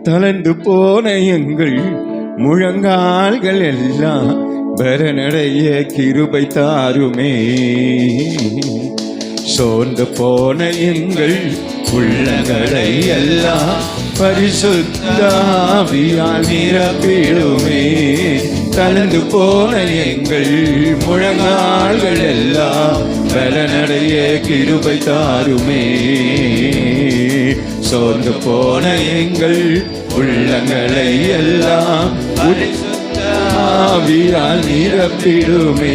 தளர்ந்து போன எங்கள் முழங்கால்கள் எல்லாம் பரநடைய கிருபை தாருமே. சோர்ந்து போன எங்கள் உள்ளங்களை எல்லாம் பரிசுத்த ஆவியால் நிரப்பிடுமே. தளர்ந்து போன எங்கள் முழங்கால்கள் எல்லாம் பலனடைய கிருபை தாருமே. சோர்ந்து போன எங்கள் உள்ளங்களை எல்லாம் பரிசுத்த ஆவியால் நிரப்பிடுமே.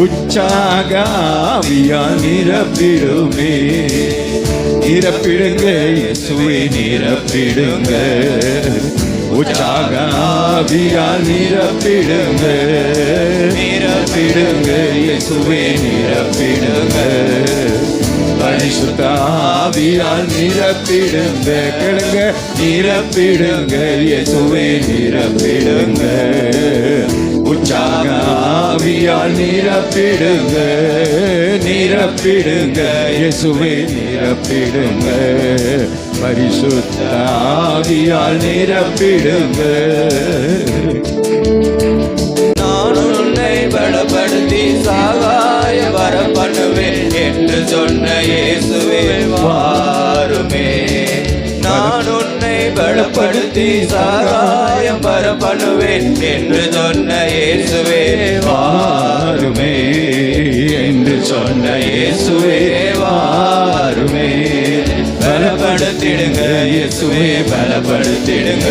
உற்சாக ஆவியால் நிரப்பிடுமே. நிரப்பிடுங்க இயேசுவே நிரப்பிடுங்க. உற்சாக ஆவியால் நிரப்பிடுங்க. நிரப்பிடுங்க இயேசுவே நிரப்பிடுங்க. பரிசுத்த ஆவியால் நிரப்பிடுங்க. கேளுங்க, நிரப்பிடுங்க இயேசுவே நிரப்பிடுங்க. உற்சாக ஆவியால் நிரப்பிடுங்க. நிரப்பிடுங்க இயேசுவே நிரப்பிடுங்க. பரிசுத்த ஆவியால் நிரப்பிடுங்க. நான் உன்னை பலப்படுத்தி சகாய வர பண்ணுவேன் என்று சொன்ன இயேசுவே வாருமே. நான் உன்னை பலப்படுத்தி சகாயம் வர பண்ணுவேன் என்று சொன்ன இயேசுவே வாருமே. என்று சொன்ன இயேசுவே வாருமே. பலப்படுத்திடுங்க இயேசுவே பலப்படுத்திடுங்க.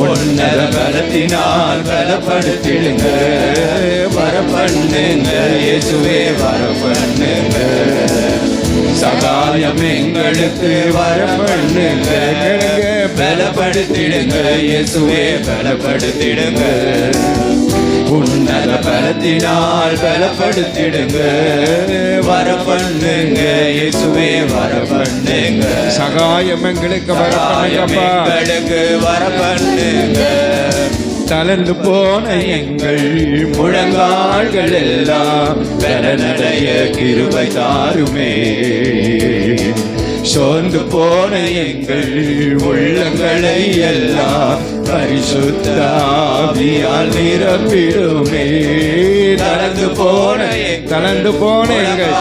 உன்னத பலத்தினால் பலப்படுத்திடுங்க. வர பண்ணுங்க இயேசுவே வர பண்ணுங்க. சகாயம் எங்களுக்கு வர பண்ணுங்க. பலப்படுத்திடுங்க இயேசுவே பலப்படுத்திடுங்க. உன்னத பலத்தினால் பலப்படுத்திடுங்க. வர பண்ணுங்க இயேசுவே வர பண்ணுங்க. சகாயம் எங்களுக்கு வர பண்ணுங்க. தளர்ந்து போன எங்கள் முழங்கால்கள் எல்லாம் பலனடைய கிருபை தாருமே. சோர்ந்து போன எங்கள் உள்ளங்களை எல்லாம் பரிசுத்த ஆவியால் நிரப்பிடுமே. தளர்ந்து போன எங்கள்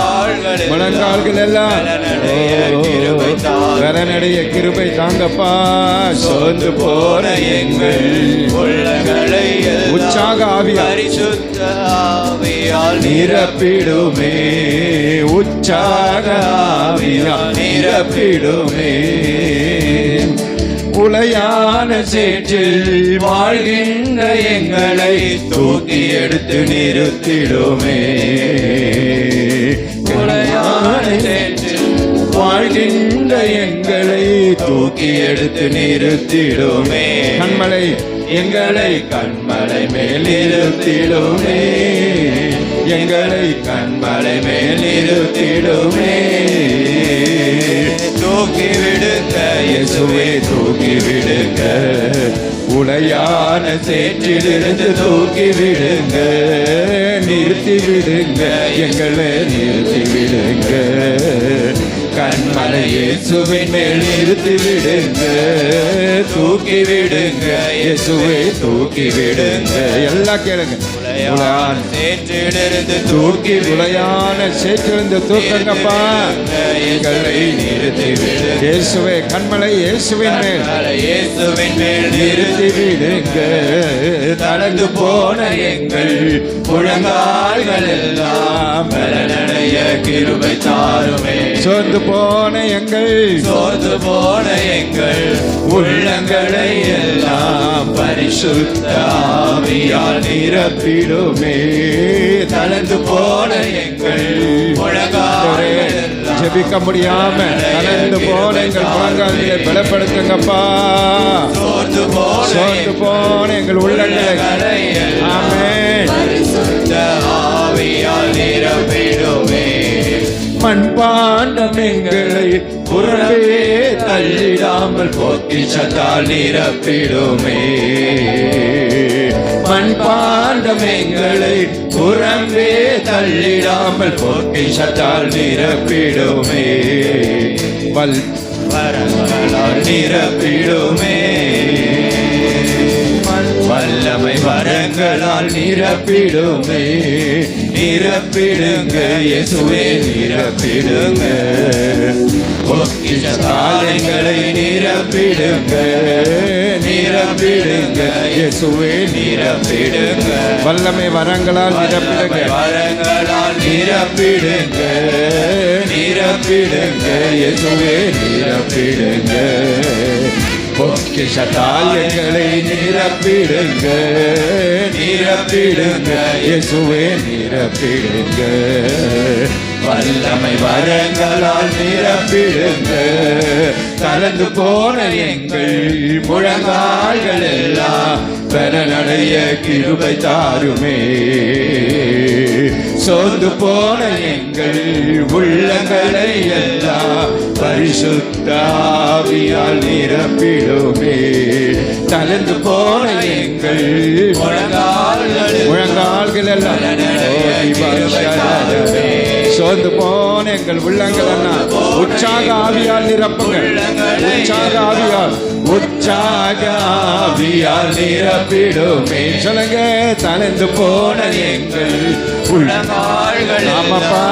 முழங்கால்கள் எல்லாம் பலனடைய கிருபை தாங்கப்பா. சோர்ந்து போன எங்கள் உள்ளங்களை உற்சாக ஆவியால் பரிசுத்த ஆவியால் நிரப்பிடுமே. உற்சாக ஆவியால் நிரப்பிடுமே. உளையான சேற்றில் வாழ்கின்ற எங்களை தூக்கி எடுத்து நிறுத்திடுமே. உளையான சேற்றில் வாழ்கின்ற எங்களை தூக்கி எடுத்து நிறுத்திடுமே. கண்மலை எங்களை கண்மலை மேல் நிறுத்திடுமே. எங்களை கண்மலை மேல் நிறுத்திடுமே. தூக்கி விடுங்க இயேசுவே தூக்கி விடுங்க. உளையான சேற்றிலிருந்து தூக்கி விடுங்க. நிறுத்தி விடுங்க எங்களை நிறுத்தி விடுங்க. கண்மலை இயேசுவின் மேல் நிறுத்தி விடுங்க. தூக்கி விடுங்க இயேசுவே தூக்கி விடுங்க. எல்லாம் கேளுங்க. உளையான சேற்றிலிருந்து தூக்கி உளையான சேற்றிலிருந்து தூக்குங்கப்பா. எங்களை நிறுத்தி விடுங்க இயேசுவே. கண்மலை இயேசுவின் மேல் இயேசுவின் மேல் நிறுத்தி விடுங்க. தளர்ந்து போன எங்கள் முழங்கால்கள் எல்லாம் பலனடைய கிருபை தாருமே. சோர்ந்து போன எங்கள் உள்ளங்களை எல்லாம் பரிசுத்த ஆவியால் நிரப்பிடுமே. தளர்ந்து போன எங்கள் முழங்கால்கள் ஜெபிக்க முடியாம தளர்ந்து போன எங்கள் முழங்கால்களை பலப்படுத்துங்கப்பா. சோர்ந்து போன எங்கள் உள்ளங்களை ஆமென் ஆவியால் நிரப்பிடுமே. மண்பாண்டம் எங்களை புறவே தள்ளிடாமல் பொக்கிஷத்தால் நிரப்பிடுமே. மண்பாண்டம் எங்களை புறம்பே தள்ளிடாமல் பொக்கிஷத்தால் நிரப்பிடுமே. வரங்களால் நிரப்பிடுமே. வல்லமை வரங்களால் நிரப்பிடுமே. நிரப்பிடுங்க இயேசுவே நிரப்பிடுங்க. பொக்கிஷ காலங்களை நிரப்பிடுங்க. நிரப்பிடுங்க இயேசுவே நிரப்பிடுங்க. வல்லமை வரங்களால் நிரப்பிடுங்க. வரங்களால் நிரப்பிடுங்க. நிரப்பிடுங்க இயேசுவே நிரப்பிடுங்க. பொக்கிஷ தாயங்களை நிரப்பிடுங்க. நிரப்பிடுங்க இயேசுவே நிரப்பிடுங்க. வல்லமை வரங்களால் நிரப்பிடுங்க. கலந்து போன எங்கள் முழங்கால்கள் எல்லாம் பலனடைய கிருபை தாருமே. சோர்ந்து போன எங்கள் உள்ளங்களை எல்லாம் பரிசுத்த ஆவியால் நிரப்பிடுமே. தளர்ந்து போன எங்கள் முழங்கால்கள் எல்லாம் சோர்ந்து போன எங்கள் உள்ளங்கள் எல்லாம் உற்சாக ஆவியால் நிரப்புங்கள். உற்சாக ஆவியால் உற்சாக ஆவியால் நிரப்பிடுமே. சொல்லுங்க, தளர்ந்து போன எங்கள் உள்ளங்கால்கள் ஆமாப்பா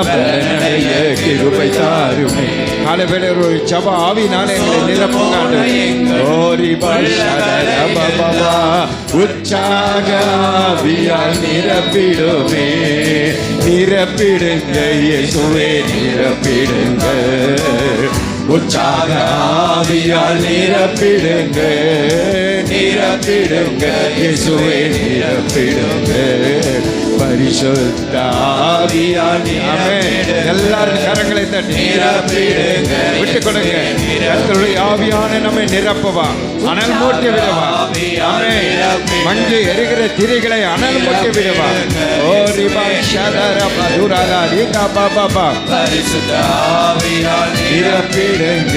பலனடைய கிருபை தாருமே. காலவேளை ஒரு ஜப ஆவினாலே எங்களை நிரப்புங்க. ஓரி பாபா உற்சாக ஆவியால் நிரப்பிடுமே. நிரப்பிடுங்க இயேசுவே நிரப்பிடுங்க. உற்சாக ஆவியால் நிரப்பிடுங்க. நிரப்பிடுங்க இயேசுவே நிரப்பிடுங்க. பரிசுத்த ஆவியால் எல்லாரும் கரங்களை தட்டி நிரப்பிடுங்க. விட்டுக் கொடுங்க. கர்த்தருடைய ஆவியான நம்மை நிரப்புவா. அனல் மூட்டி விடுவா. மஞ்சு எரிகிற திரிகளை அனல் மூட்டி விடுவா. ஓ ரிபா ஷதர பதுராலா ரீகா பாபா பரிசுத்த ஆவியால் நிரப்பிடுங்க.